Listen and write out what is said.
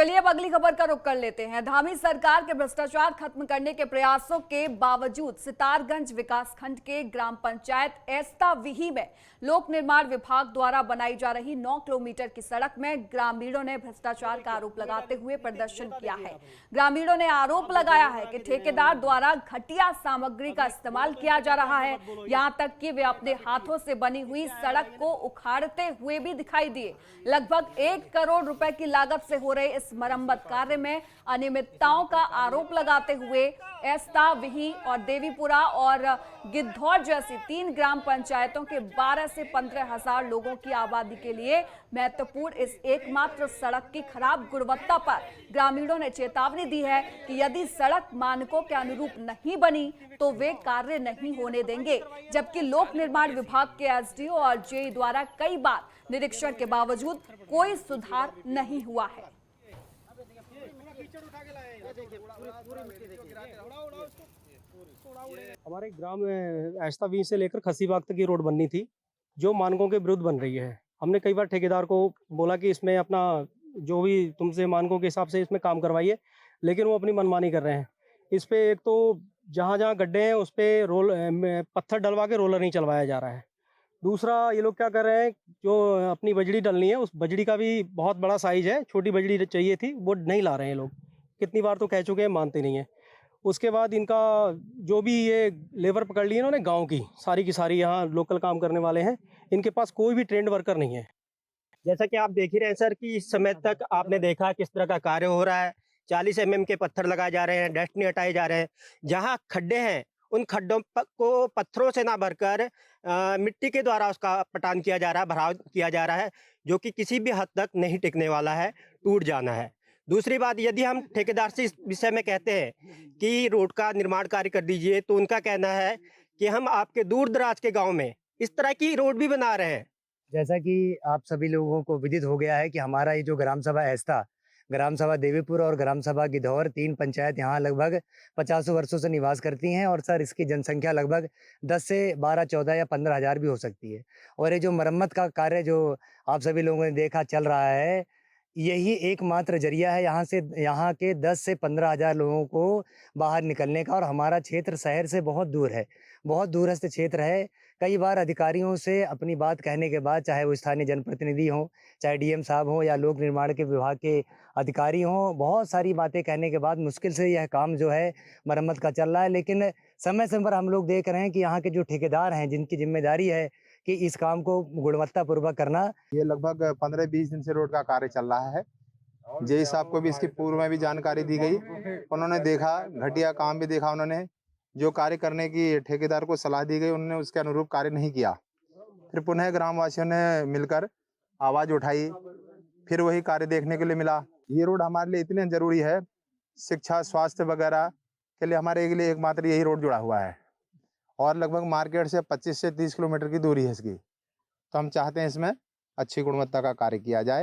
चलिए अब अगली खबर का रुख कर लेते हैं। धामी सरकार के भ्रष्टाचार खत्म करने के प्रयासों के बावजूद सितारगंज विकासखंड के ग्राम पंचायत एस्ता विही में लोक निर्माण विभाग द्वारा बनाई जा रही 9 किलोमीटर की सड़क में ग्रामीणों ने भ्रष्टाचार का आरोप लगाते हुए प्रदर्शन किया है। ग्रामीणों ने आरोप लगाया है कि ठेकेदार द्वारा घटिया सामग्री का इस्तेमाल किया जा रहा है। यहां तक कि वे अपने हाथों से बनी हुई सड़क को उखाड़ते हुए भी दिखाई दिए। लगभग 1 करोड़ रुपए की लागत से हो रहे इस मरम्मत कार्य में अनियमितताओं का आरोप लगाते हुए एस्ता विही और देवीपुरा और गिद्धौर जैसी 3 ग्राम पंचायतों के 12 से 15 हजार लोगों की आबादी के लिए महत्वपूर्ण इस एकमात्र सड़क की खराब गुणवत्ता पर ग्रामीणों ने चेतावनी दी है कि यदि सड़क मानकों के अनुरूप नहीं बनी तो वे कार्य नहीं होने देंगे। जबकि लोक निर्माण विभाग के एसडीओ और जेई द्वारा कई बार निरीक्षण के बावजूद कोई सुधार नहीं हुआ है। हमारे ग्राम में एस्ता विही से लेकर खसीबाग तक की रोड बननी थी, जो मानकों के विरुद्ध बन रही है। हमने कई बार ठेकेदार को बोला कि इसमें अपना जो भी तुमसे मानकों के हिसाब से इसमें काम करवाइए, लेकिन वो अपनी मनमानी कर रहे हैं। इस पे एक तो जहाँ जहाँ गड्ढे हैं उस पे पत्थर डलवा के रोलर नहीं चलवाया जा रहा है। दूसरा, ये लोग क्या कर रहे हैं, जो अपनी बजड़ी डलनी है उस बजड़ी का भी बहुत बड़ा साइज है, छोटी बजड़ी चाहिए थी वो नहीं ला रहे हैं लोग। कितनी बार तो कह चुके हैं, मानते नहीं है। उसके बाद इनका जो भी ये लेबर पकड़ ली है इन्होंने गांव की सारी यहाँ लोकल काम करने वाले हैं, इनके पास कोई भी ट्रेंड वर्कर नहीं है। जैसा कि आप देख ही रहे हैं सर कि इस समय तक आपने देखा किस तरह का कार्य हो रहा है। 40 mm के पत्थर लगाए जा रहे हैं, डस्ट नहीं हटाए जा रहे हैं। जहाँ खड्डे हैं उन खड्डों को पत्थरों से ना भरकर मिट्टी के द्वारा उसका पटान किया जा रहा है, भराव किया जा रहा है, जो कि किसी भी हद तक नहीं टिकने वाला है, टूट जाना है। दूसरी बात, यदि हम ठेकेदार से इस विषय में कहते हैं कि रोड का निर्माण कार्य कर दीजिए, तो उनका कहना है कि हम आपके दूर दराज के गाँव में इस तरह की रोड भी बना रहे हैं। जैसा कि आप सभी लोगों को विदित हो गया है कि हमारा ये जो ग्राम सभा एस्ता, ग्राम सभा देवीपुर और ग्राम सभा गिद्धौर 3 पंचायत यहाँ लगभग 50 वर्षों से निवास करती हैं और सर इसकी जनसंख्या लगभग 10 से 12, 14 या 15 हजार भी हो सकती है। और ये जो मरम्मत का कार्य जो आप सभी लोगों ने देखा चल रहा है, यही एकमात्र जरिया है यहाँ के 10 से 15 हजार लोगों को बाहर निकलने का। और हमारा क्षेत्र शहर से बहुत दूर है, बहुत दूरस्थ क्षेत्र है। कई बार अधिकारियों से अपनी बात कहने के बाद, चाहे वो स्थानीय जनप्रतिनिधि हों, चाहे डीएम साहब हों या लोक निर्माण के विभाग के अधिकारी हों, बहुत सारी बातें कहने के बाद मुश्किल से यह काम जो है मरम्मत का चल रहा है। लेकिन समय समय पर हम लोग देख रहे हैं कि यहाँ के जो ठेकेदार हैं, जिनकी जिम्मेदारी है कि इस काम को गुणवत्तापूर्वक करना। ये लगभग 15-20 दिन से रोड का कार्य चल रहा है। जेई साहब को भी इसकी पूर्व में भी जानकारी दी गई, उन्होंने देखा, घटिया काम भी देखा। उन्होंने जो कार्य करने की ठेकेदार को सलाह दी गई, उन्होंने उसके अनुरूप कार्य नहीं किया। फिर पुनः ग्रामवासियों ने मिलकर आवाज़ उठाई, फिर वही कार्य देखने के लिए मिला। ये रोड हमारे लिए इतनी जरूरी है, शिक्षा, स्वास्थ्य वगैरह के लिए हमारे लिए एकमात्र यही रोड जुड़ा हुआ है। और लगभग मार्केट से 25 से 30 किलोमीटर की दूरी है इसकी। तो हम चाहते हैं इसमें अच्छी गुणवत्ता का कार्य किया जाए।